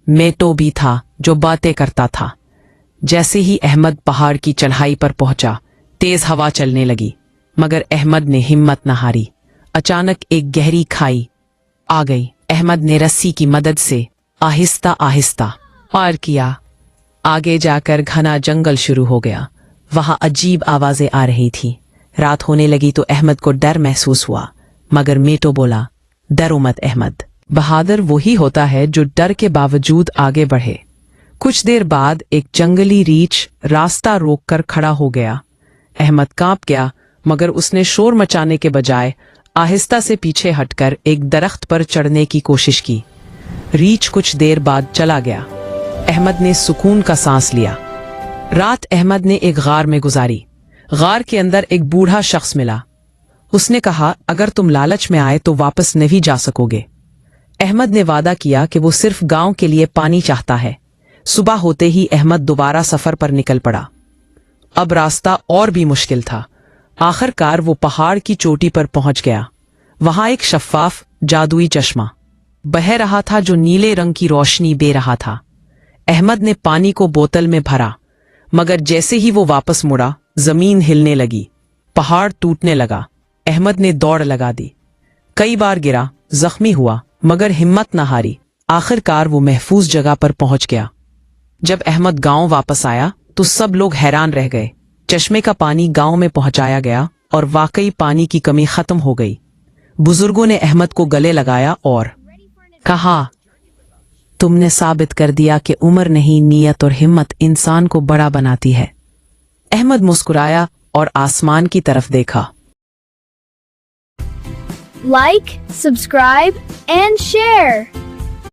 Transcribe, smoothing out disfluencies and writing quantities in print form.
मेटो भी था जो बातें करता था। जैसे ही अहमद पहाड़ की चढ़ाई पर पहुंचा, तेज हवा चलने लगी, मगर अहमद ने हिम्मत न हारी। अचानक एक गहरी खाई आ गई। अहमद ने रस्सी की मदद से आहिस्ता आहिस्ता पार किया। आगे जाकर घना जंगल शुरू हो गया। वहां अजीब आवाजें आ रही थी। रात होने लगी तो अहमद को डर महसूस हुआ, मगर मेटो बोला, डरो मत अहमद, बहादुर वही होता है जो डर के बावजूद आगे बढ़े। कुछ देर बाद एक जंगली रीछ रास्ता रोककर खड़ा हो गया। अहमद कांप गया, मगर उसने शोर मचाने के बजाय आहिस्ता से पीछे हटकर एक दरख्त पर चढ़ने की कोशिश की। रीछ कुछ देर बाद चला गया। अहमद ने सुकून का सांस लिया। रात अहमद ने एक गार में गुजारी। गार के अंदर एक बूढ़ा शख्स मिला। उसने कहा, अगर तुम लालच में आए तो वापस नहीं जा सकोगे। अहमद ने वादा किया कि वो सिर्फ गांव के लिए पानी चाहता है। सुबह होते ही अहमद दोबारा सफर पर निकल पड़ा। अब रास्ता और भी मुश्किल था। आखिरकार वो पहाड़ की चोटी पर पहुंच गया। वहां एक शफ्फाफ जादुई चश्मा बह रहा था जो नीले रंग की रोशनी दे रहा था। अहमद ने पानी को बोतल में भरा, मगर जैसे ही वो वापस मुड़ा, जमीन हिलने लगी, पहाड़ टूटने लगा। अहमद ने दौड़ लगा दी। कई बार गिरा, जख्मी हुआ, मगर हिम्मत न हारी। आखिरकार वो महफूज जगह पर पहुंच गया। जब अहमद गांव वापस आया तो सब लोग हैरान रह गए। चश्मे का पानी गांव में पहुंचाया गया और वाकई पानी की कमी खत्म हो गई। बुजुर्गों ने अहमद को गले लगाया और कहा, तुमने साबित कर दिया कि उम्र नहीं, नीयत और हिम्मत इंसान को बड़ा बनाती है। अहमद मुस्कुराया और आसमान की तरफ देखा। Like, subscribe, and share.